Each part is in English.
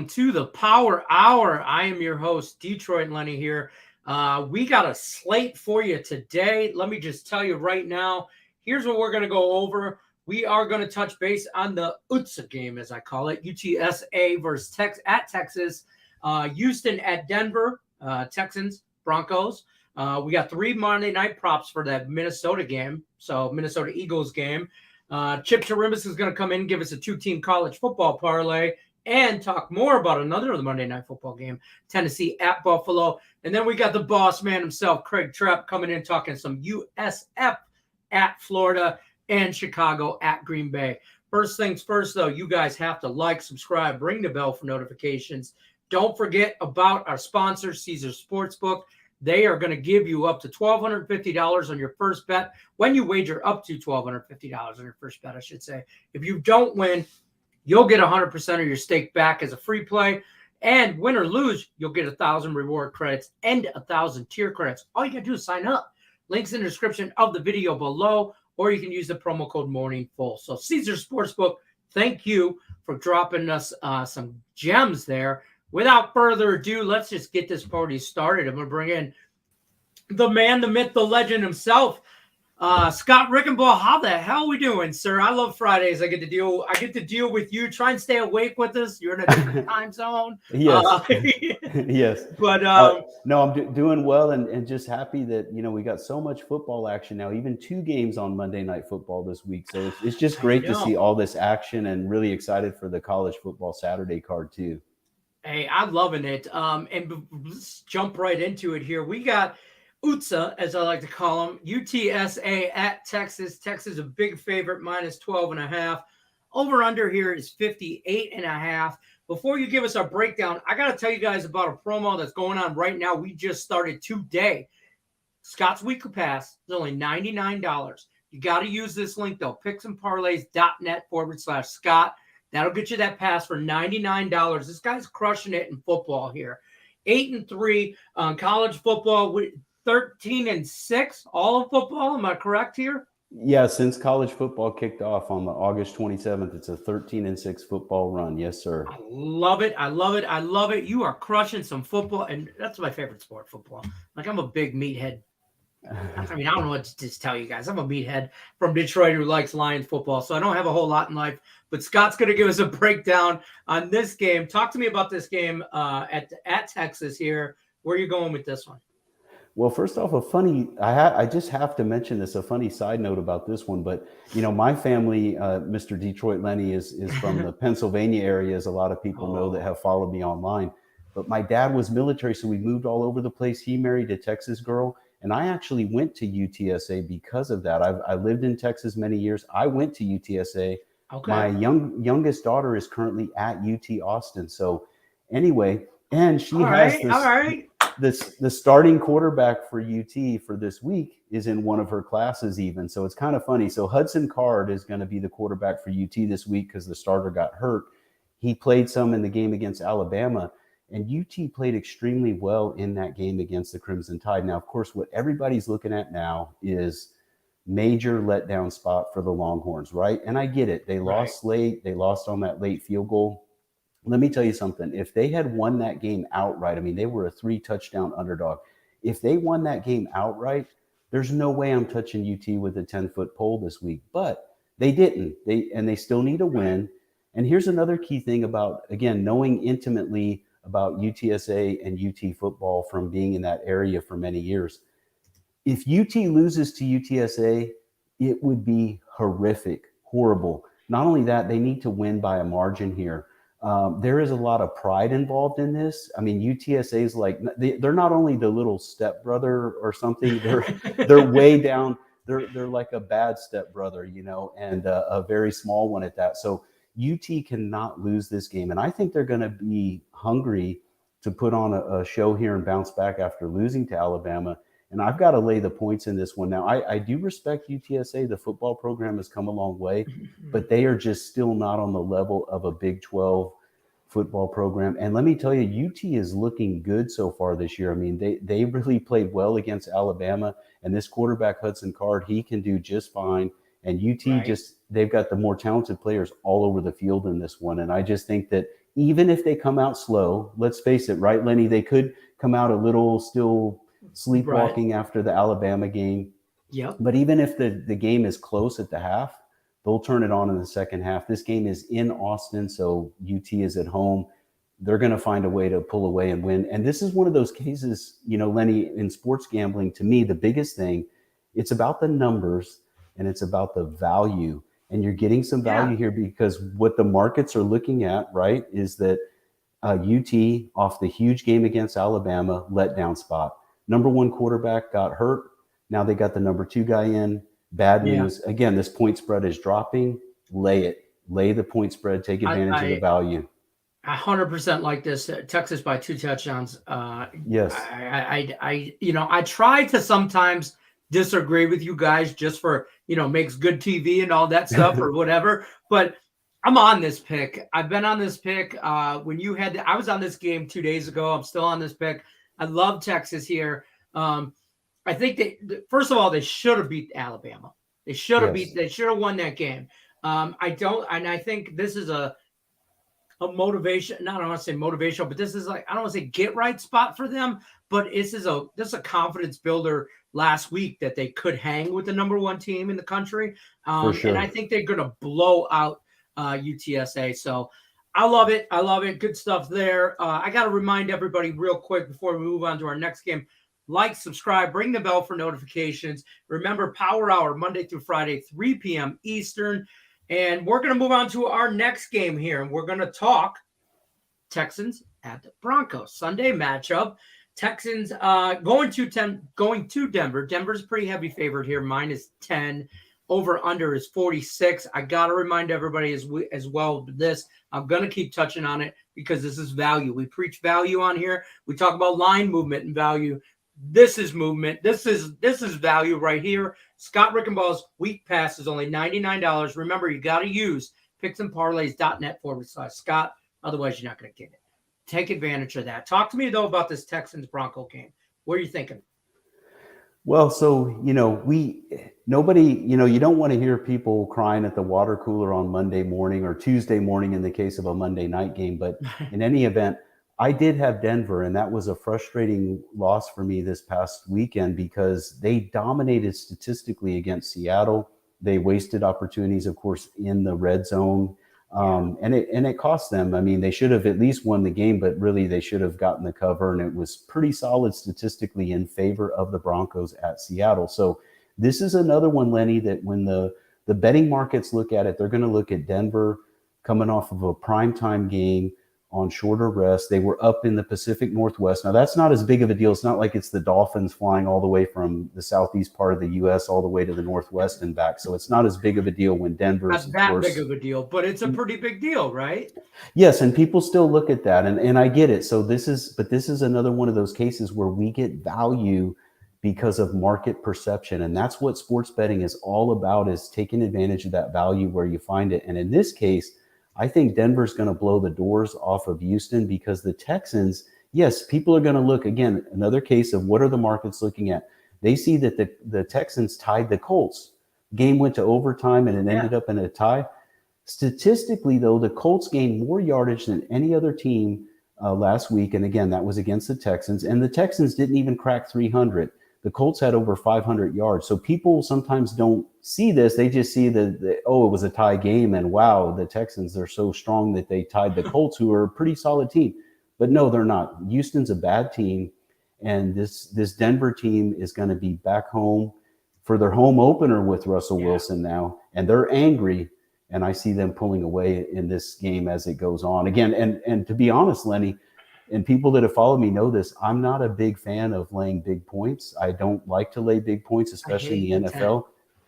To the Power Hour. I am your host, Detroit Lenny here. We got a slate for you today. Let me just tell you right now, here's what we're going to go over. We are going to touch base on the UTSA game, as I call it, UTSA versus Texas, Houston at Denver, Texans, Broncos. We got 3 Monday night props for that Minnesota game, so Minnesota Eagles game. Chip Chirimbus is going to come in and give us a 2-team college football parlay and talk more about another of the Monday Night Football game, Tennessee at Buffalo. And then we got the boss man himself, Craig Trepp, coming in talking some USF at Florida and Chicago at Green Bay. First things first, though, you guys have to like, subscribe, ring the bell for notifications. Don't forget about our sponsor, Caesars Sportsbook. They are going to give you up to $1,250 on your first bet when you wager up to $1,250 on your first bet, I should say. If you don't win, you'll get 100% of your stake back as a free play. And win or lose, you'll get 1,000 reward credits and 1,000 tier credits. All you got to do is sign up. Links in the description of the video below, or you can use the promo code MORNINGFULL. So Caesars Sportsbook, thank you for dropping us some gems there. Without further ado, let's just get this party started. I'm going to bring in the man, the myth, the legend himself, Scott Rickenbaugh. How the hell are we doing, sir? I love Fridays. I get to deal with you. Try and stay awake with us. You're in a different time zone. Yes. Yes. But no, I'm doing well and just happy that, we got so much football action now, even 2 games on Monday Night Football this week. So it's just great to see all this action and really excited for the college football Saturday card too. Hey, I'm loving it. And let's jump right into it here. We got UTSA, as I like to call them, UTSA at Texas. Texas a big favorite, minus 12.5. Over under here is 58.5. Before you give us our breakdown, I got to tell you guys about a promo that's going on right now. We just started today. Scott's Weekly Pass is only $99. You got to use this link, though, picksandparlays.net/Scott. That'll get you that pass for $99. This guy's crushing it in football here. 8-3 on college football. 13-6, all of football. Am I correct here? Yeah, since college football kicked off on the August 27th, it's a 13-6 football run. Yes, sir. I love it. I love it. I love it. You are crushing some football, and that's my favorite sport, football. Like, I'm a big meathead. I mean, I don't know what to tell you guys. I'm a meathead from Detroit who likes Lions football, so I don't have a whole lot in life. But Scott's going to give us a breakdown on this game. Talk to me about this game at Texas here. Where are you going with this one? Well, first off, I just have to mention this, a funny side note about this one. But, my family, Mr. Detroit Lenny, is from the Pennsylvania area, as a lot of people know that have followed me online. But my dad was military, so we moved all over the place. He married a Texas girl, and I actually went to UTSA because of that. I lived in Texas many years. I went to UTSA. Okay. My youngest daughter is currently at UT Austin. So anyway, and she has the starting quarterback for UT for this week is in one of her classes even. So it's kind of funny. So Hudson Card is going to be the quarterback for UT this week because the starter got hurt. He played some in the game against Alabama, and UT played extremely well in that game against the Crimson Tide. Now, of course, what everybody's looking at now is major letdown spot for the Longhorns, right? And I get it. They lost late. They lost on that late field goal. Let me tell you something. If they had won that game outright, I mean, they were a 3-touchdown underdog. If they won that game outright, there's no way I'm touching UT with a 10-foot pole this week. But they didn't. They still need a win. And here's another key thing about, again, knowing intimately about UTSA and UT football from being in that area for many years. If UT loses to UTSA, it would be horrific, horrible. Not only that, they need to win by a margin here. There is a lot of pride involved in this. I mean, UTSA is like, they're not only the little stepbrother or something, they're way down. They're like a bad stepbrother, and a very small one at that. So UT cannot lose this game. And I think they're going to be hungry to put on a show here and bounce back after losing to Alabama. And I've got to lay the points in this one. Now, I do respect UTSA. The football program has come a long way, but they are just still not on the level of a Big 12 football program. And let me tell you, UT is looking good so far this year. I mean, they really played well against Alabama. And this quarterback, Hudson Card, he can do just fine. And UT they've got the more talented players all over the field in this one. And I just think that even if they come out slow, let's face it, right, Lenny, they could come out a little still sleepwalking after the Alabama game. Yep. But even if the game is close at the half, they'll turn it on in the second half. This game is in Austin, so UT is at home. They're going to find a way to pull away and win. And this is one of those cases, Lenny, in sports gambling, to me, the biggest thing, it's about the numbers and it's about the value. And you're getting some value here because what the markets are looking at, right, is that UT, off the huge game against Alabama, letdown spot. Number one quarterback got hurt. Now they got the number two guy in. Bad news. Again, this point spread is dropping. Lay it. Lay the point spread. Take advantage of the value. 100% like this. Texas by 2 touchdowns. Yes. I try to sometimes disagree with you guys just for, makes good TV and all that stuff or whatever. But I'm on this pick. I've been on this pick. I was on this game 2 days ago. I'm still on this pick. I love Texas here. I think first of all, they should have beat Alabama. They should have they should have won that game. I think this is a motivation. Not, I don't want to say motivational, but this is I don't want to say get right spot for them, but this is a confidence builder last week that they could hang with the number one team in the country. For sure. And I think they're going to blow out UTSA. So I love it. I love it. Good stuff there. I got to remind everybody real quick before we move on to our next game. Like, subscribe, ring the bell for notifications. Remember, Power Hour, Monday through Friday, 3 p.m. Eastern. And we're going to move on to our next game here. And we're going to talk Texans at the Broncos. Sunday matchup. Texans going to Denver. Denver's a pretty heavy favorite here, -10. Over under is 46. I got to remind everybody as well this. I'm going to keep touching on it because this is value. We preach value on here. We talk about line movement and value. This is movement. This is value right here. Scott Rickenball's week pass is only $99. Remember, you got to use picksandparlays.net/Scott. Otherwise, you're not going to get it. Take advantage of that. Talk to me, though, about this Texans-Bronco game. What are you thinking? Well, so, nobody, you don't want to hear people crying at the water cooler on Monday morning or Tuesday morning in the case of a Monday night game. But in any event, I did have Denver, and that was a frustrating loss for me this past weekend because they dominated statistically against Seattle. They wasted opportunities, of course, in the red zone, and it cost them. I mean, they should have at least won the game, but really they should have gotten the cover, and it was pretty solid statistically in favor of the Broncos at Seattle. So this is another one, Lenny, that when the betting markets look at it, they're going to look at Denver coming off of a primetime game on shorter rest. They were up in the Pacific Northwest. Now, that's not as big of a deal. It's not like it's the Dolphins flying all the way from the southeast part of the U.S. all the way to the Northwest and back. So it's not as big of a deal when Denver's not that big of a deal, but it's a pretty big deal, right? Yes, and people still look at that, and I get it. So this is another one of those cases where we get value because of market perception, and that's what sports betting is all about, is taking advantage of that value where you find it. And in this case, I think Denver's going to blow the doors off of Houston because the Texans, yes, people are going to look, again, another case of what are the markets looking at? They see that the Texans tied the Colts. Game went to overtime and it ended up in a tie. Statistically, though, the Colts gained more yardage than any other team last week. And again, that was against the Texans. And the Texans didn't even crack 300. The Colts had over 500 yards. So people sometimes don't see this. They just see that, it was a tie game. And wow, the Texans, they're so strong that they tied the Colts, who are a pretty solid team. But no, they're not. Houston's a bad team. And this Denver team is going to be back home for their home opener with Russell Wilson now. And they're angry. And I see them pulling away in this game as it goes on. Again, and to be honest, Lenny, and people that have followed me know this, I'm not a big fan of laying big points. I don't like to lay big points, especially in the NFL.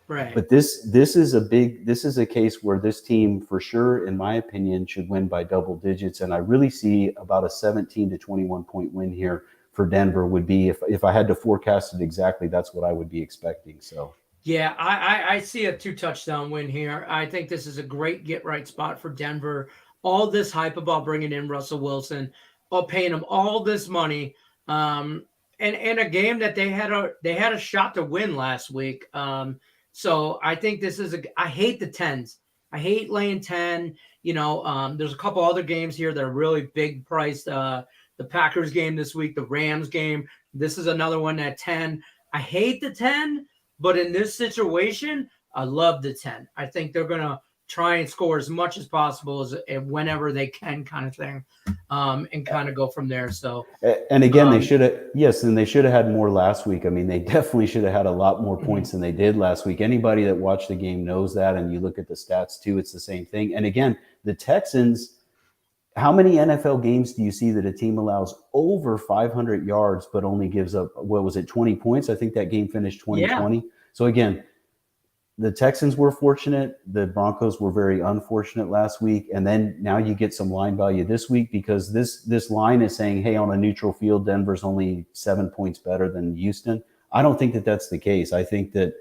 Right. But this is a case where this team, for sure, in my opinion, should win by double digits. And I really see about a 17 to 21 point win here for Denver would be, if I had to forecast it exactly, that's what I would be expecting. So. Yeah, I see a 2-touchdown win here. I think this is a great get-right spot for Denver. All this hype about bringing in Russell Wilson, paying him all this money, and a game that they had a shot to win last week. So I think this is I hate the 10s. I hate laying 10. There's a couple other games here that are really big priced. The Packers game this week, the Rams game. This is another one at 10. I hate the 10, but in this situation, I love the 10. I think they're going to try and score as much as possible as whenever they can, kind of thing, and kind of go from there. So, and again, they should have had more last week. I mean, they definitely should have had a lot more points than they did last week. Anybody that watched the game knows that, and you look at the stats too, it's the same thing. And again, the Texans, how many NFL games do you see that a team allows over 500 yards but only gives up, 20 points? I think that game finished 20-20. Yeah. So again, the Texans were fortunate. The Broncos were very unfortunate last week. And then now you get some line value this week because this line is saying, hey, on a neutral field, Denver's only 7 points better than Houston. I don't think that that's the case. I think that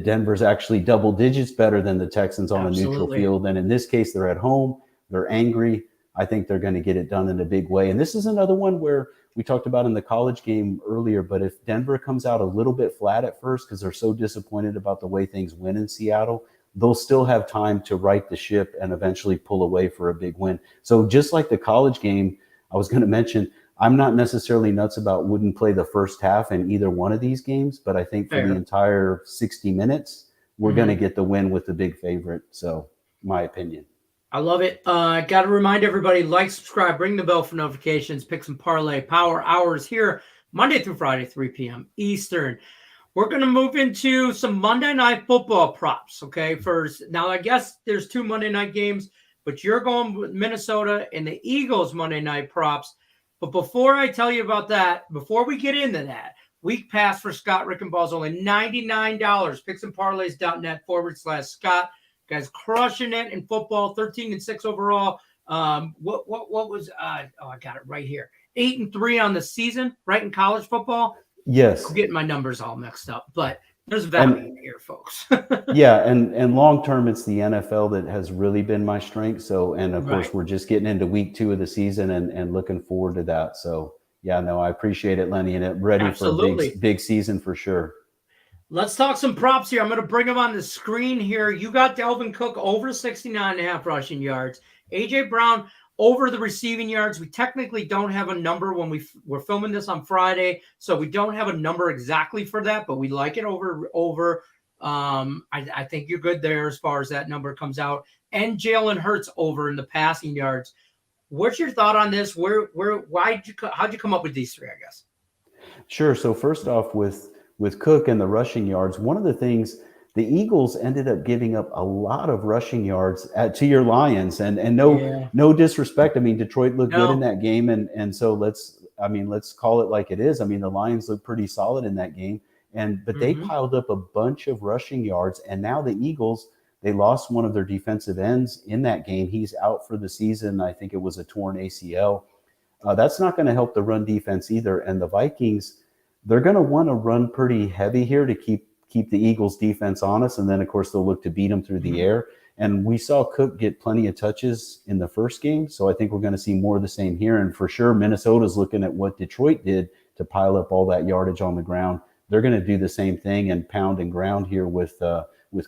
Denver's actually double digits better than the Texans on a neutral field. And in this case, they're at home. They're angry. I think they're going to get it done in a big way. And this is another one where we talked about in the college game earlier, but if Denver comes out a little bit flat at first because they're so disappointed about the way things went in Seattle, they'll still have time to right the ship and eventually pull away for a big win. So just like the college game, I was going to mention, I'm not necessarily nuts about wouldn't play the first half in either one of these games, but I think for the entire 60 minutes, we're going to get the win with the big favorite. So my opinion. I love it. Got to remind everybody, like, subscribe, ring the bell for notifications, pick some parlay power hours here, Monday through Friday, 3 p.m. Eastern. We're going to move into some Monday Night Football props, okay? First, now I guess there's 2 Monday night games, but you're going with Minnesota and the Eagles Monday night props. But before I tell you about that, before we get into that, week pass for Scott Rickenball is only $99. Picksandparlays.net/Scott. Guys crushing it in football, 13-6 overall. What was I got it right here. 8-3 on the season, right, in college football. Yes. I'm getting my numbers all mixed up, but there's value here, folks. Yeah, and long term, it's the NFL that has really been my strength. So, and of course, we're just getting into week 2 of the season and looking forward to that. So, yeah, no, I appreciate it, Lenny, and it ready for a big season for sure. Let's talk some props here. I'm going to bring them on the screen here. You got Dalvin Cook over 69.5 rushing yards. A.J. Brown over the receiving yards. We technically don't have a number when we're filming this on Friday, so we don't have a number exactly for that, but we like it over. I think you're good there as far as that number comes out. And Jalen Hurts over in the passing yards. What's your thought on this? How'd you come up with these 3, I guess? Sure. So first off, with Cook and the rushing yards, one of the things, the Eagles ended up giving up a lot of rushing yards to your Lions, and no disrespect. I mean, Detroit looked good in that game, and so let's call it like it is. I mean, the Lions looked pretty solid in that game, but they piled up a bunch of rushing yards, and now the Eagles, they lost one of their defensive ends in that game. He's out for the season. I think it was a torn ACL. That's not going to help the run defense either, and the Vikings, they're going to want to run pretty heavy here to keep the Eagles defense honest. And then, of course, they'll look to beat them through the air. And we saw Cook get plenty of touches in the first game. So I think we're going to see more of the same here. And for sure, Minnesota's looking at what Detroit did to pile up all that yardage on the ground. They're going to do the same thing and pound and ground here with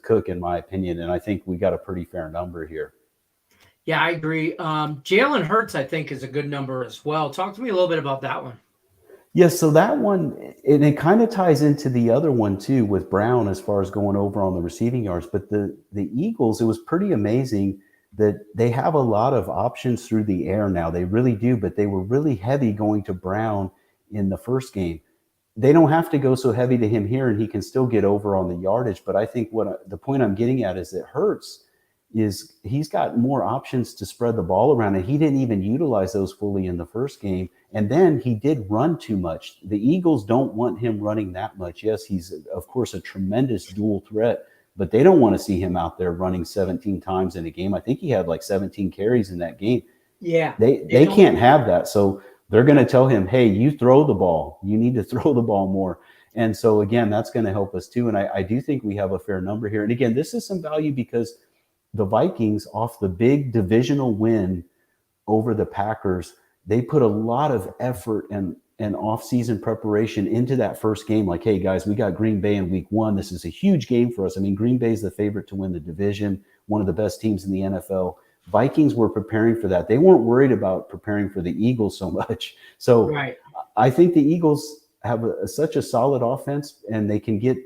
Cook, in my opinion. And I think we got a pretty fair number here. Yeah, I agree. Jalen Hurts, I think, is a good number as well. Talk to me a little bit about that one. Yes, so that one, it kind of ties into the other one too with Brown as far as going over on the receiving yards. But the Eagles, it was pretty amazing that they have a lot of options through the air now. They really do, but they were really heavy going to Brown in the first game. They don't have to go so heavy to him here, and he can still get over on the yardage. But I think the point I'm getting at is that Hurts he's got more options to spread the ball around, and he didn't even utilize those fully in the first game. And then he did run too much. The Eagles don't want him running that much. Yes, he's, of course, a tremendous dual threat, but they don't want to see him out there running 17 times in a game. I think he had like 17 carries in that game. Yeah. They can't have that. So they're going to tell him, hey, you throw the ball. You need to throw the ball more. And so, again, that's going to help us too. And I do think we have a fair number here. And again, this is some value because the Vikings, off the big divisional win over the Packers, they put a lot of effort and off-season preparation into that first game. Like, hey, guys, we got Green Bay in week 1. This is a huge game for us. I mean, Green Bay is the favorite to win the division, one of the best teams in the NFL. Vikings were preparing for that. They weren't worried about preparing for the Eagles so much. So Right. I think the Eagles have such a solid offense, and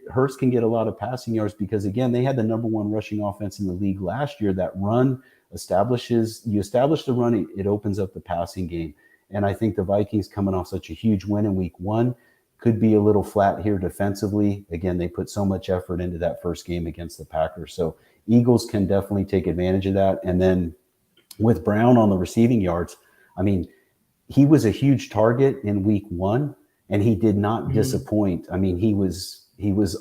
Hurts can get a lot of passing yards because, again, they had the number one rushing offense in the league last year. That run establish the run, it opens up the passing game. And I think the Vikings, coming off such a huge win in week 1, could be a little flat here defensively. Again, they put so much effort into that first game against the Packers. So Eagles can definitely take advantage of that. And then with Brown on the receiving yards, I mean, he was a huge target in week 1, and he did not disappoint. I mean, he was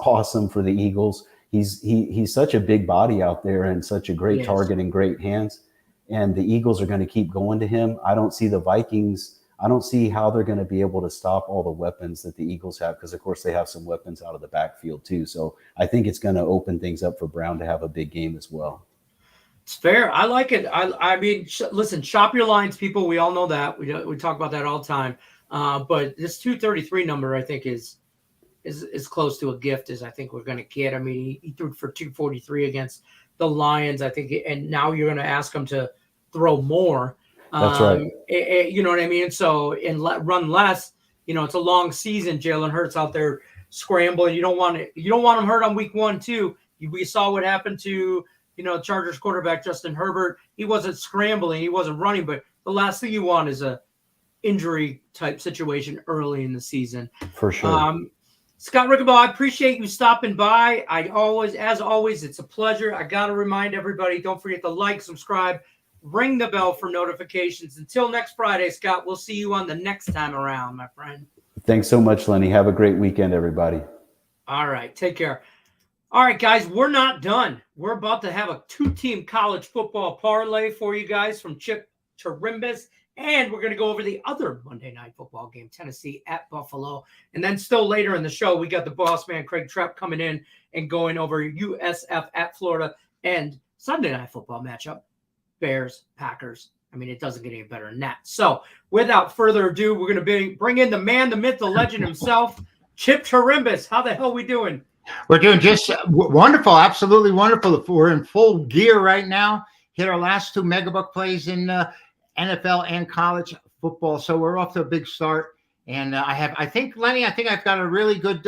awesome for the Eagles. He's such a big body out there and such a great target and great hands. And the Eagles are going to keep going to him. I don't see the Vikings. I don't see how they're going to be able to stop all the weapons that the Eagles have, because, of course, they have some weapons out of the backfield too. So I think it's going to open things up for Brown to have a big game as well. It's fair. I like it. I mean, listen, shop your lines, people. We all know that. We talk about that all the time. But this 233 number, I think, is close to a gift as I think we're going to get. I mean, he threw for 243 against the Lions, I think, and now you're going to ask him to throw more. That's right. You know what I mean? So, and run less. You know, it's a long season. Jalen Hurts out there scrambling. You don't want him hurt on week 1 too. We saw what happened to Chargers quarterback Justin Herbert. He wasn't scrambling, he wasn't running, but the last thing you want is a injury type situation early in the season. For sure. Scott Rickabaugh, I appreciate you stopping by. As always, it's a pleasure. I got to remind everybody, don't forget to like, subscribe, ring the bell for notifications. Until next Friday, Scott, we'll see you on the next time around, my friend. Thanks so much, Lenny. Have a great weekend, everybody. All right. Take care. All right, guys, we're not done. We're about to have a 2-team college football parlay for you guys from Chip Chirimbus. And we're going to go over the other Monday night football game, Tennessee at Buffalo. And then still later in the show, we got the boss man, Craig Trepp, coming in and going over USF at Florida and Sunday night football matchup, Bears, Packers. I mean, it doesn't get any better than that. So without further ado, we're going to bring in the man, the myth, the legend himself, Chip Chirimbus. How the hell are we doing? We're doing just wonderful, absolutely wonderful. We're in full gear right now. Hit our last 2 megabuck plays in NFL and college football, so we're off to a big start. And I think Lenny, I've got a really good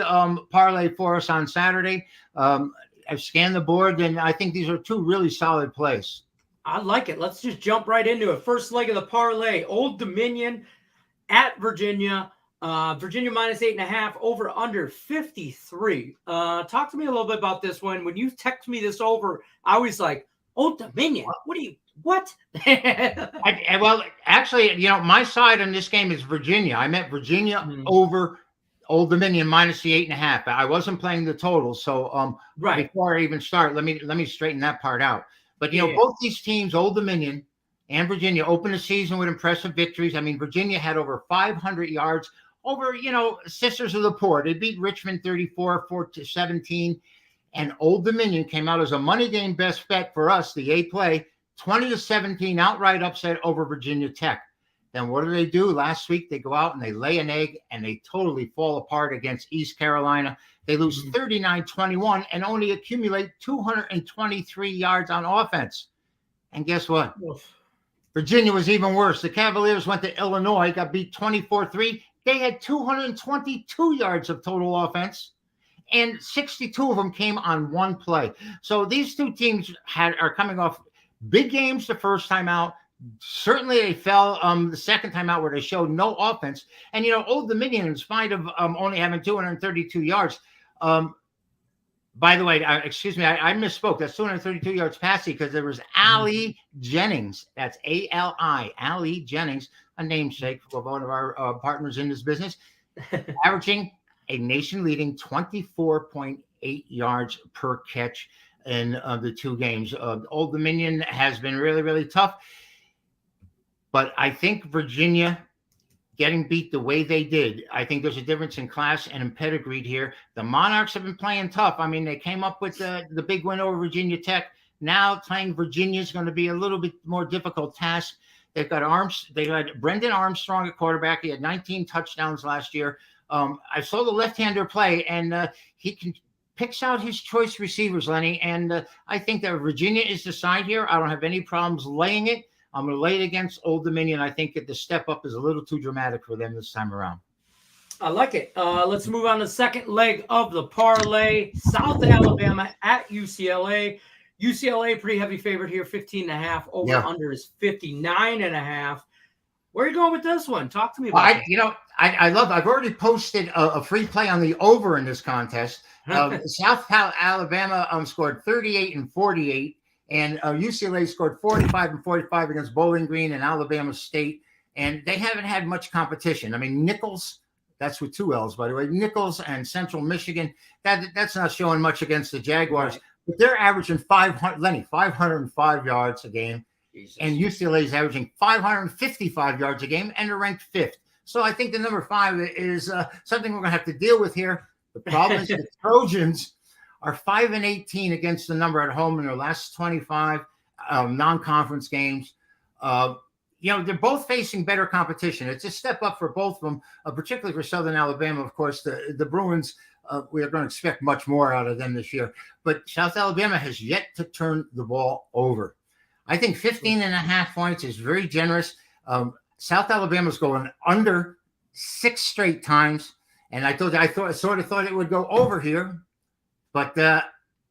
parlay for us on Saturday. I've scanned the board, and I think these are 2 really solid plays. I like it. Let's just jump right into it. First leg of the parlay: Old Dominion at Virginia. Virginia minus 8.5, over under 53. Talk to me a little bit about this one. When you text me this over, I was like, Old Dominion? What? Well, actually, my side on this game is Virginia. I meant Virginia over Old Dominion minus the 8.5. I wasn't playing the total. So right before I even start, let me straighten that part out. But both these teams, Old Dominion and Virginia, opened the season with impressive victories. I mean, Virginia had over 500 yards over, Sisters of the Poor. They beat Richmond 34-17. And Old Dominion came out as a money game best bet for us, the A play, 20-17 outright upset over Virginia Tech. Then what do? Last week, they go out and they lay an egg and they totally fall apart against East Carolina. They lose 39-21 and only accumulate 223 yards on offense. And guess what? Virginia was even worse. The Cavaliers went to Illinois, got beat 24-3. They had 222 yards of total offense, and 62 of them came on 1 play. So these 2 teams are coming off big games the first time out. Certainly they fell the second time out where they showed no offense. And, Old Dominion, in spite of only having 232 yards, by the way, excuse me, I misspoke. That's 232 yards passing because there was Ali Jennings. That's A-L-I, Ali Jennings, a namesake of one of our partners in this business, averaging a nation-leading 24.8 yards per catch in the 2 games. Old Dominion has been really, really tough. But I think Virginia getting beat the way they did, I think there's a difference in class and in pedigree here. The Monarchs have been playing tough. I mean, they came up with the big win over Virginia Tech. Now playing Virginia is going to be a little bit more difficult task. They've got They had Brendan Armstrong at quarterback. He had 19 touchdowns last year. I saw the left-hander play, and he can picks out his choice receivers, Lenny. And I think that Virginia is the side here. I don't have any problems laying it. I'm going to lay it against Old Dominion. I think that the step up is a little too dramatic for them this time around. I like it. Let's move on to the second leg of the parlay. South Alabama at UCLA. UCLA, pretty heavy favorite here, 15.5. Over under is 59.5. Where are you going with this one? Talk to me about it. I've already posted a free play on the over in this contest. South Alabama scored 38 and 48. And UCLA scored 45 and 45 against Bowling Green and Alabama State. And they haven't had much competition. I mean, Nichols, that's with 2 L's, by the way, Nichols and Central Michigan, that's not showing much against the Jaguars. Right. But they're averaging 505 yards a game. Jesus. And UCLA is averaging 555 yards a game, and they're ranked 5th. So I think the number 5 is something we're going to have to deal with here. The problem is the Trojans are 5-18 against the number at home in their last 25 non-conference games. They're both facing better competition. It's a step up for both of them, particularly for Southern Alabama. Of course, the Bruins, we are going to expect much more out of them this year. But South Alabama has yet to turn the ball over. I think 15.5 points is very generous. South Alabama's going under 6 straight times. And I sort of thought it would go over here. But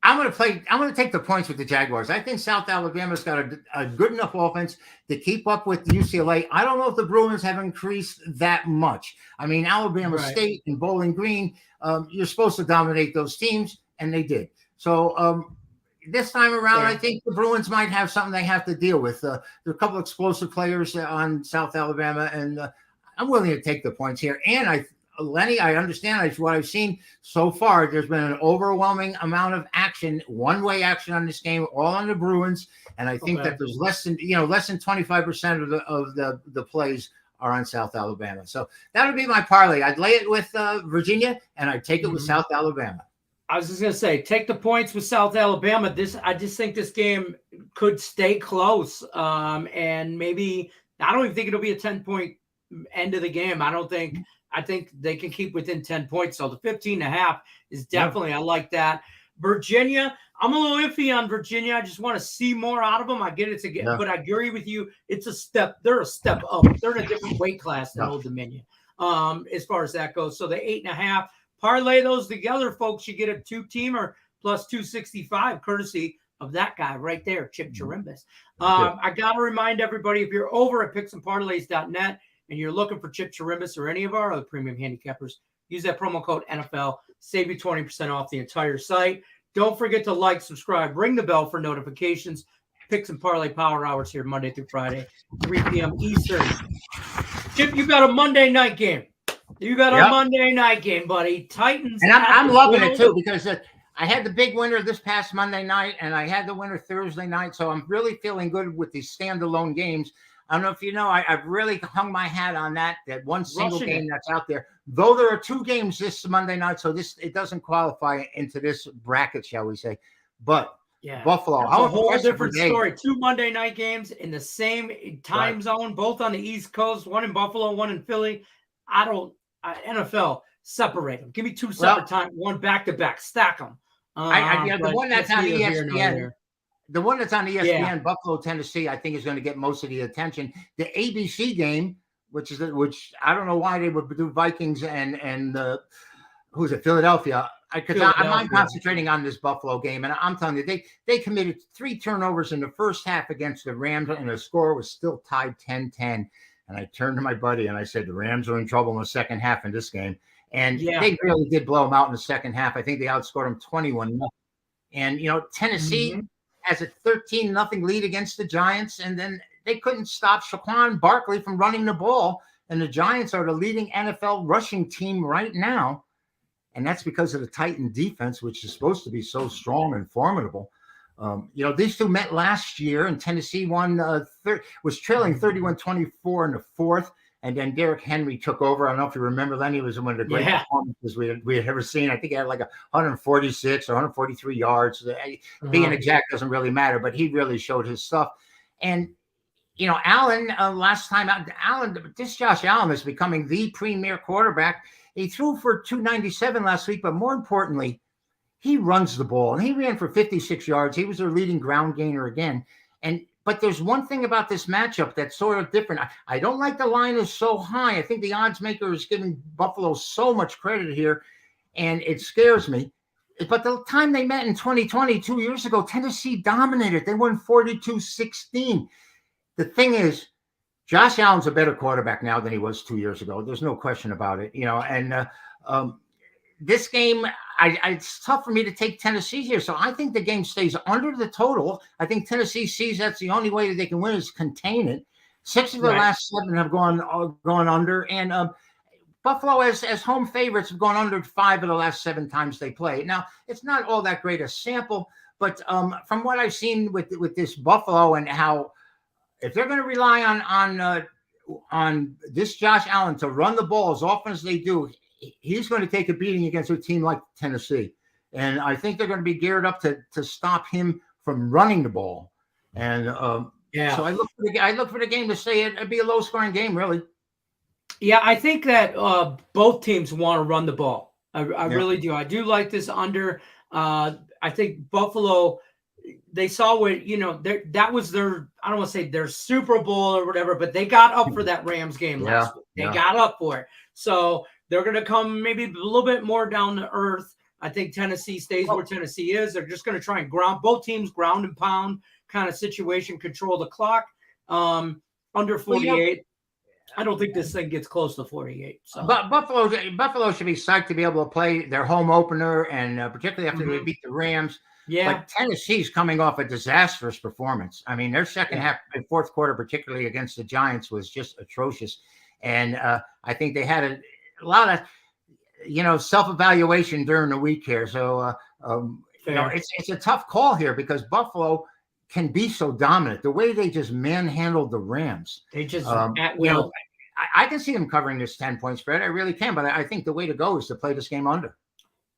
I'm going to take the points with the Jaguars. I think South Alabama's got a good enough offense to keep up with UCLA. I don't know if the Bruins have increased that much. I mean, Alabama State and Bowling Green, you're supposed to dominate those teams, and they did. So this time around, I think the Bruins might have something they have to deal with. There are a couple of explosive players on South Alabama, and I'm willing to take the points here. And Lenny, I understand what I've seen so far. There's been an overwhelming amount of action, one-way action on this game, all on the Bruins, and I think that there's less than 25% of the plays are on South Alabama. So that would be my parlay. I'd lay it with Virginia, and I'd take it with South Alabama. I was just going to say, take the points with South Alabama. I just think this game could stay close, and maybe I don't even think it'll be a 10-point end of the game. I think they can keep within 10 points. So the 15.5 is definitely, I like that. Virginia, I'm a little iffy on Virginia. I just want to see more out of them. I get it but I agree with you. It's a step. They're a step up. They're in a different weight class than Old Dominion as far as that goes. So the 8.5, parlay those together, folks. You get a 2-teamer plus 265, courtesy of that guy right there, Chip Chirimbus. I got to remind everybody, if you're over at picksandparlays.net, and you're looking for Chip Chirimbus or any of our other premium handicappers, use that promo code NFL, save you 20% off the entire site. Don't forget to like, subscribe, ring the bell for notifications. Picks and Parlay Power Hours here Monday through Friday, 3 p.m. Eastern. Chip, you got a Monday night game. You got a Monday night game, buddy. Titans. And I'm loving it, too, because I had the big winner this past Monday night, and I had the winner Thursday night, so I'm really feeling good with these standalone games. I don't know if you know, I've really hung my hat on that one single game that's out there. Though there are 2 games this Monday night, so it doesn't qualify into this bracket, shall we say. But Buffalo. That's a whole different story. 2 Monday night games in the same time zone, both on the East Coast, one in Buffalo, one in Philly. NFL, separate them. Give me 2 separate times, one back-to-back. Stack them. The one that's on ESPN. The one that's on ESPN, Buffalo, Tennessee, I think is going to get most of the attention. The ABC game, which I don't know why they would do Vikings and who's it, Philadelphia. I'm concentrating on this Buffalo game, and I'm telling you, they committed 3 turnovers in the first half against the Rams, and the score was still tied 10-10. And I turned to my buddy and I said, the Rams are in trouble in the second half in this game. And they really did blow them out in the second half. I think they outscored them 21-0. And, Tennessee has a 13-0 lead against the Giants, and then they couldn't stop Saquon Barkley from running the ball. And the Giants are the leading NFL rushing team right now. And that's because of the Titan defense, which is supposed to be so strong and formidable. These two met last year, and Tennessee was trailing 31-24 in the fourth. And then Derrick Henry took over. I don't know if you remember, Lenny, it was one of the great performances we had ever seen. I think he had like 146 or 143 yards. Being exact doesn't really matter, but he really showed his stuff. And, Allen, last time out, Josh Allen is becoming the premier quarterback. He threw for 297 last week, but more importantly, he runs the ball, and he ran for 56 yards. He was their leading ground gainer again. But there's one thing about this matchup that's sort of different. I don't like the line is so high. I think the odds maker is giving Buffalo so much credit here, and it scares me. But the time they met in 2020, 2 years ago, Tennessee dominated. They won 42-16. The thing is, Josh Allen's a better quarterback now than he was 2 years ago. There's no question about it. And this game, it's tough for me to take Tennessee here. So I think the game stays under the total. I think Tennessee sees that's the only way that they can win is contain it. 6 of the last 7 have gone under. And Buffalo, as home favorites, have gone under 5 of the last 7 times they play. Now, it's not all that great a sample. But from what I've seen with this Buffalo and how if they're going to rely on this Josh Allen to run the ball as often as they do, he's going to take a beating against a team like Tennessee. And I think they're going to be geared up to stop him from running the ball. And so I look for the game to say it'd be a low-scoring game, really. Yeah, I think that both teams want to run the ball. I really do. I do like this under. I think Buffalo, they saw what, that was their, I don't want to say their Super Bowl or whatever, but they got up for that Rams game last week. They got up for it. So they're going to come maybe a little bit more down to earth. I think Tennessee stays where Tennessee is. They're just going to try and both teams ground and pound kind of situation, control the clock. Under 48. I don't think this thing gets close to 48. So. But Buffalo should be psyched to be able to play their home opener, and particularly after they beat the Rams. Yeah. But Tennessee's coming off a disastrous performance. I mean, their second half and fourth quarter, particularly against the Giants, was just atrocious. And I think they had a lot of, self-evaluation during the week here. So, it's a tough call here because Buffalo can be so dominant. The way they just manhandled the Rams. They just at will. I can see them covering this 10-point spread. I really can. But I think the way to go is to play this game under.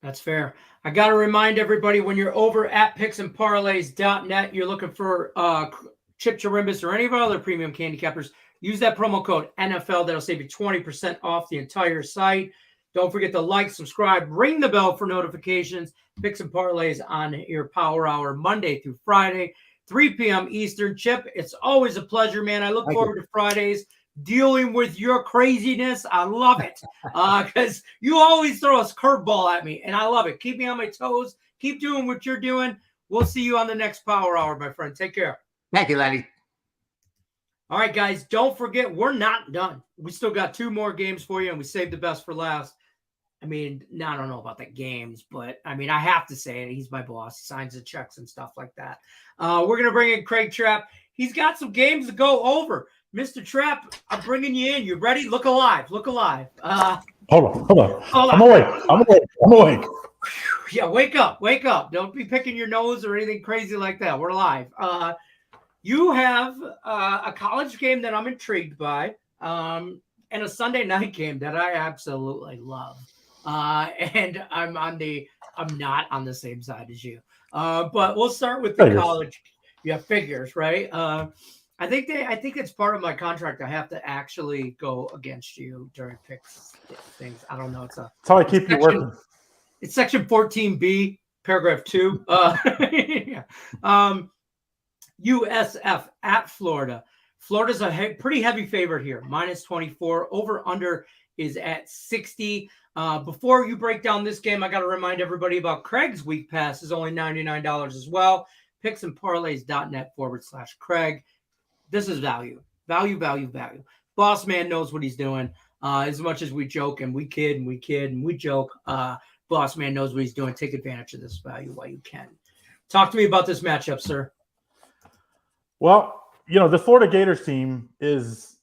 That's fair. I got to remind everybody, when you're over at picksandparlays.net, you're looking for Chip Chirimbus or any of our other premium candy cappers, use that promo code NFL. That'll save you 20% off the entire site. Don't forget to like, subscribe, ring the bell for notifications. Picks and Parlays on your Power Hour Monday through Friday, 3 p.m. Eastern. Chip, it's always a pleasure, man. I look forward to Fridays dealing with your craziness. I love it because you always throw a curveball at me, and I love it. Keep me on my toes. Keep doing what you're doing. We'll see you on the next Power Hour, my friend. Take care. Thank you, Lenny. All right, guys, don't forget, we're not done. We still got 2 more games for you, and we saved the best for last. I mean, I don't know about the games, but, I mean, I have to say it. He's my boss. He signs the checks and stuff like that. We're going to bring in Craig Trapp. He's got some games to go over. Mr. Trapp, I'm bringing you in. You ready? Look alive. Look alive. Hold on. I'm awake. Yeah, wake up. Wake up. Don't be picking your nose or anything crazy like that. We're live. You have a college game that I'm intrigued by, and a Sunday night game that I absolutely love. And I'm not on the same side as you. But we'll start with the college. Yeah, figures, right? I think it's part of my contract. I have to actually go against you during picks things. I don't know. It's how I keep you working. It's section 14B, paragraph 2. Yeah. USF at Florida. Florida's a pretty heavy favorite here, -24. Over under is at 60. Before you break down this game, I got to remind everybody about Craig's week pass is only $99 as well. Picksandparlays.net/Craig. This is value. Boss man knows what he's doing. As much as we joke and we kid and we joke, boss man knows what he's doing. Take advantage of this value while you can. Talk to me about this matchup, sir. Well, the Florida Gators team is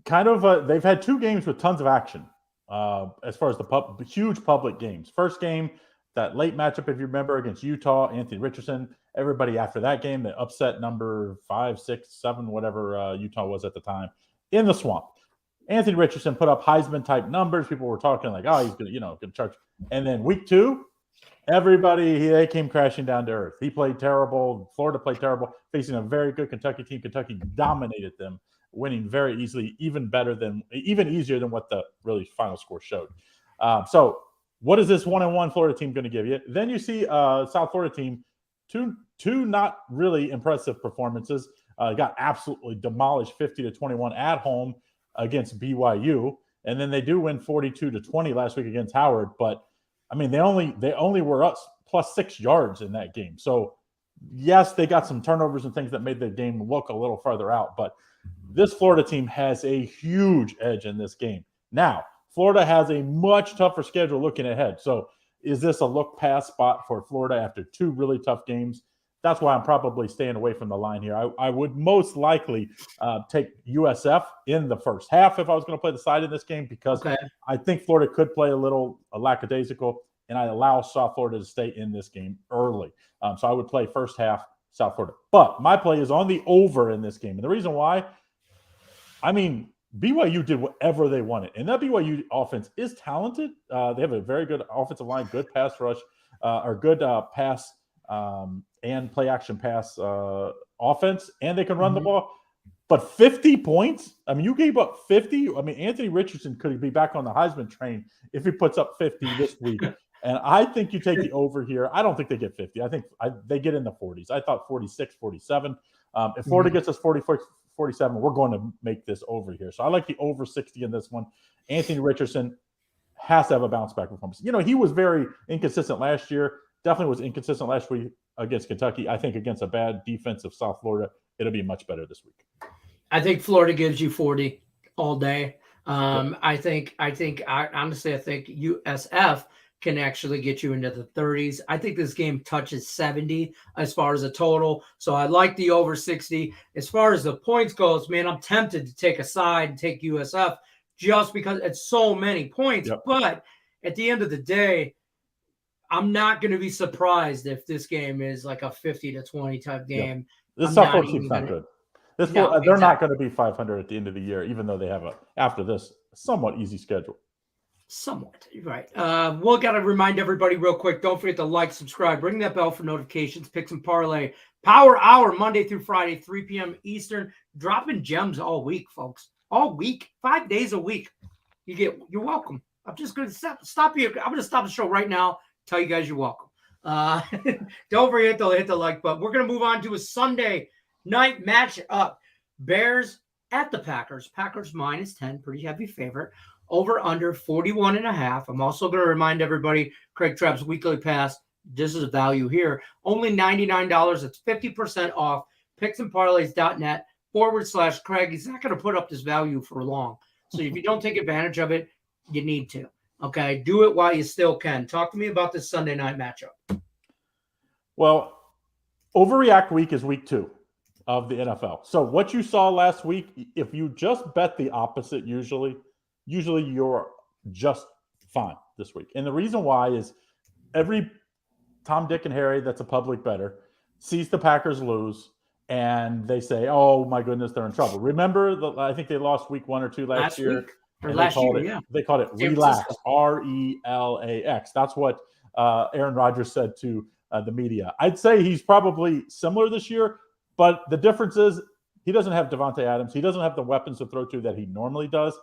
kind of they've had 2 games with tons of action as far as the huge public games. First game, that late matchup, if you remember, against Utah, Anthony Richardson. Everybody after that game, they upset number 5, 6, 7, whatever Utah was at the time, in the swamp. Anthony Richardson put up Heisman-type numbers. People were talking like, oh, he's going to charge. And then week 2, they came crashing down to earth. He played terrible. Florida played terrible, facing a very good Kentucky team. Kentucky dominated them, winning very easily, even easier than what the really final score showed. So What is this 1-1 Florida team going to give you? Then you see South Florida team, two not really impressive performances. Got absolutely demolished 50-21 at home against BYU. And then they do win 42-20 last week against Howard. But, I mean, they only were us plus 6 yards in that game. So, yes, they got some turnovers and things that made the game look a little farther out. But this Florida team has a huge edge in this game. Now, Florida has a much tougher schedule looking ahead. So is this a look past spot for Florida after 2 really tough games? That's why I'm probably staying away from the line here. I would most likely take USF in the first half if I was going to play the side in this game, because I think Florida could play a little lackadaisical, and I allow South Florida to stay in this game early. So I would play first half South Florida. But my play is on the over in this game. And the reason why, I mean, BYU did whatever they wanted. And that BYU offense is talented. They have a very good offensive line, good pass rush, or good pass and play action pass offense, and they can run the ball. But 50 points? I mean, you gave up 50. I mean, Anthony Richardson could be back on the Heisman train if he puts up 50 this week. And I think you take the over here. I don't think they get 50. I think they get in the 40s. I thought 46, 47. If Florida gets us 47, we're going to make this over here. So I like the over 60 in this one. Anthony Richardson has to have a bounce back performance. You know, he was very inconsistent last year. Definitely was inconsistent last week against Kentucky. I think against a bad defense of South Florida, it'll be much better this week. I think Florida gives you 40 all day. I think USF can actually get you into the 30s. I think this game touches 70 as far as a total. So I like the over 60. As far as the points goes, man, I'm tempted to take a side and take USF just because it's so many points. But at the end of the day, I'm not going to be surprised if this game is like a 50-20 type game. This South Florida team's not good. They're not going to be 500 at the end of the year, even though they have after this, somewhat easy schedule. Somewhat, right. We'll got to remind everybody real quick. Don't forget to like, subscribe, ring that bell for notifications. Pick some parlay. Power Hour, Monday through Friday, 3 p.m. Eastern. Dropping gems all week, folks. All week, 5 days a week. You're welcome. I'm just going to stop you. I'm going to stop the show right now. Tell you guys you're welcome. Don't forget to hit the like button. We're going to move on to a Sunday night matchup. Bears at the Packers. Packers -10, pretty heavy favorite. Over under 41.5. I'm also going to remind everybody, Craig Trapp's weekly pass. This is a value here. Only $99. It's 50% off. picksandparlays.net/Craig. He's not going to put up this value for long. So if you don't take advantage of it, you need to. Okay, do it while you still can. Talk to me about this Sunday night matchup. Well, overreact week is week 2 of the NFL. So what you saw last week, if you just bet the opposite, usually you're just fine this week. And the reason why is every Tom, Dick, and Harry that's a public bettor sees the Packers lose, and they say, oh, my goodness, they're in trouble. Remember, I think they lost week 1 or 2 last year. Week. They called it relax, RELAX. That's what Aaron Rodgers said to the media. I'd say he's probably similar this year, but the difference is he doesn't have Devontae Adams. He doesn't have the weapons to throw to that he normally does.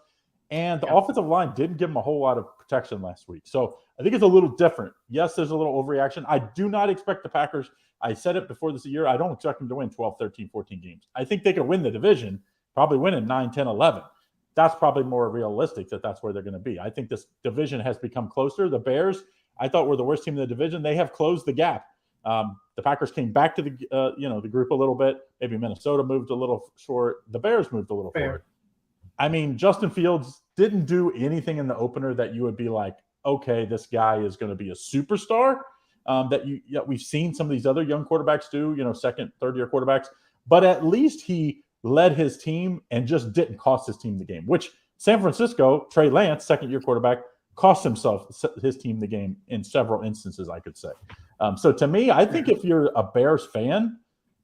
And the offensive line didn't give him a whole lot of protection last week. So I think it's a little different. Yes, there's a little overreaction. I do not expect the Packers. I said it before this year. I don't expect them to win 12, 13, 14 games. I think they could win the division, probably win in 9, 10, 11. That's probably more realistic that's where they're going to be. I think this division has become closer. The Bears, I thought, were the worst team in the division. They have closed the gap. The Packers came back to the group a little bit. Maybe Minnesota moved a little short. The Bears moved a little forward. I mean, Justin Fields didn't do anything in the opener that you would be like, okay, this guy is going to be a superstar. We've seen some of these other young quarterbacks do, second, third-year quarterbacks. But at least he led his team and just didn't cost his team the game, which San Francisco, Trey Lance, second-year quarterback, cost his team the game in several instances, I could say. So to me, I think if you're a Bears fan,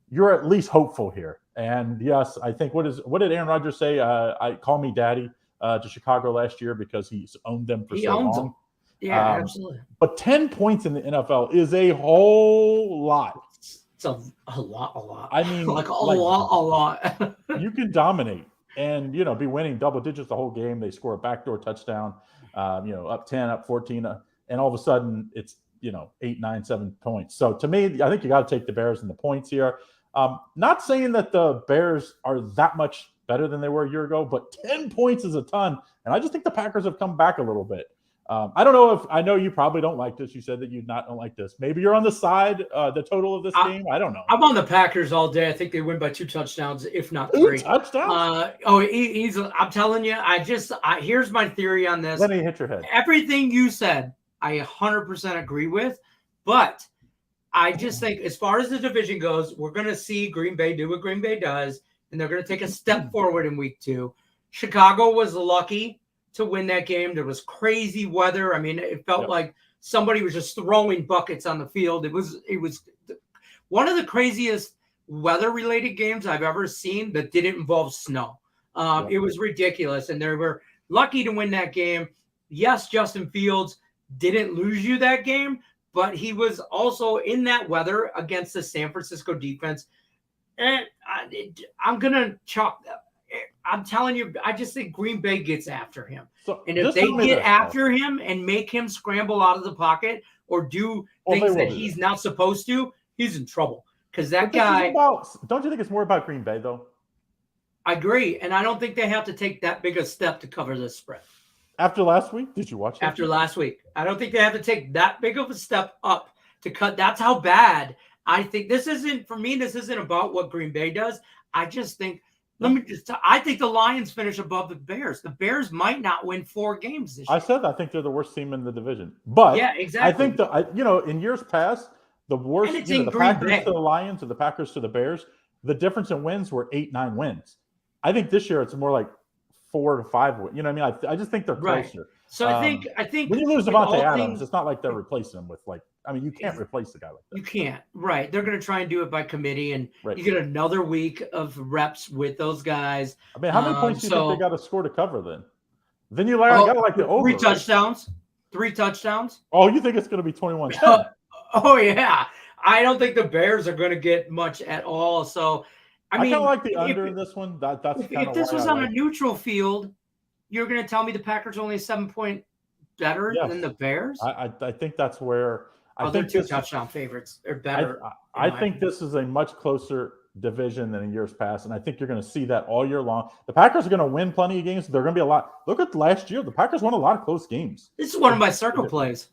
you're at least hopeful here. And yes, I think what did Aaron Rodgers say? I call me daddy to Chicago last year because he's owned them for so long. Them. Yeah, absolutely. But 10 points in the NFL is a whole lot. It's a lot. I mean, a lot. You can dominate and, be winning double digits the whole game. They score a backdoor touchdown, up 10, up 14. and all of a sudden it's 8, 9, 7 points. So to me, I think you got to take the Bears and the points here. Not saying that the Bears are that much better than they were a year ago, but 10 points is a ton. And I just think the Packers have come back a little bit. I don't know I know you probably don't like this. You said that you don't like this. Maybe you're on the side, the total of this game. I don't know. I'm on the Packers all day. I think they win by 2 touchdowns, if not 3. 2 touchdowns? I'm telling you, here's my theory on this. Let me hit your head. Everything you said, I 100% agree with, but I just think as far as the division goes, we're going to see Green Bay do what Green Bay does, and they're going to take a step forward in week 2. Chicago was lucky to win that game. There was crazy weather. I mean, it felt like somebody was just throwing buckets on the field. It was one of the craziest weather-related games I've ever seen that didn't involve snow. It was ridiculous, and they were lucky to win that game. Yes, Justin Fields didn't lose you that game, but he was also in that weather against the San Francisco defense. And I'm going to chalk that. I'm telling you, I just think Green Bay gets after him. So and if they get after him and make him scramble out of the pocket or do things that he's not supposed to, he's in trouble. Because that guy. Don't you think it's more about Green Bay, though? I agree. And I don't think they have to take that big a step to cover this spread. After last week? Did you watch that? After last week. I don't think they have to take that big of a step up to cut. That's how bad. I think this isn't about what Green Bay does. I just think. I think the Lions finish above the Bears. The Bears might not win 4 games this year. I think they're the worst team in the division. But yeah, exactly. I think in years past, the worst, the Packers to the Lions or the Packers to the Bears, the difference in wins were 8, 9 wins. I think this year it's more like 4 to 5 wins. You know what I mean? I just think they're closer. Right. So I think when you lose Devontae Adams, it's not like they're replacing him with you can't replace a guy like that. You can't. Right. They're going to try and do it by committee, and you get another week of reps with those guys. I mean, how many points do you think they got to score to cover then? Then you got to like the over. 3 touchdowns. 3 touchdowns. Oh, you think it's going to be 21-10? Oh, yeah. I don't think the Bears are going to get much at all. So, I mean, kind of like the under in this one. If this was on a neutral field, you're going to tell me the Packers only a 7-point better than the Bears? I think that's where I think they're 2 touchdown favorites. They're better. I think this is a much closer division than in years past, and I think you're going to see that all year long. The Packers are going to win plenty of games. They're going to be a lot. Look at last year. The Packers won a lot of close games. This is one of my circle plays.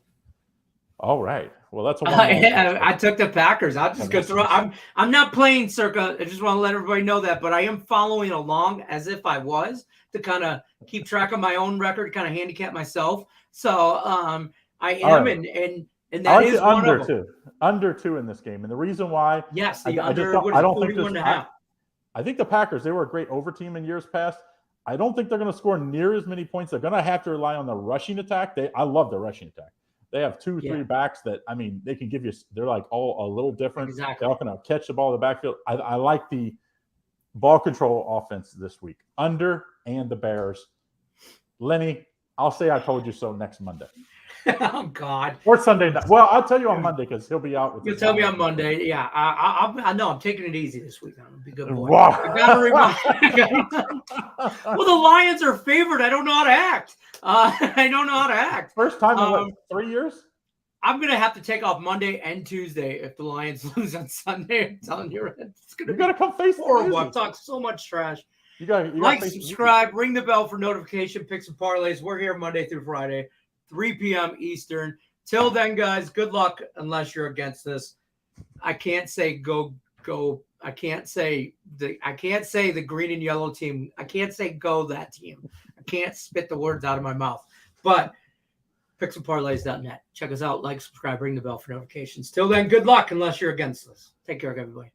All right. Well, that's I took the Packers. I'll just go through. I'm not playing circa. I just want to let everybody know that, but I am following along as if I was to kind of keep track of my own record, kind of handicap myself. So I am, right. and that is one under of them. Under 2 in this game, and the reason why, yes, the I don't think this. I think the Packers, they were a great over team in years past. I don't think they're going to score near as many points. They're going to have to rely on the rushing attack. I love their rushing attack. They have 2, 3 backs that, I mean, they can give you. They're like all a little different. Exactly. They're all going to catch the ball in the backfield. I like the ball control offense this week. Under and the Bears. Lenny, I'll say I told you so next Monday. Oh God! Or Sunday night. Well, I'll tell you on Monday because he'll be out. You'll tell me on Monday. Yeah, I know I'm taking it easy this week. I'm be a good boy. Wow. I gotta remind. Well, the Lions are favored. I don't know how to act. I don't know how to act. First time in 3 years. I'm gonna have to take off Monday and Tuesday if the Lions lose on Sunday. I'm telling you, it's gonna come face horrible. I've talked so much trash. You got like, subscribe, ring the bell for notification, picks and parlays. We're here Monday through Friday. 3 p.m. Eastern. Till then, guys, good luck unless you're against this. I can't say go. I can't say the green and yellow team. I can't say go that team. I can't spit the words out of my mouth. But picksandparlays.net. Check us out, like, subscribe, ring the bell for notifications. Till then, good luck unless you're against this. Take care, everybody.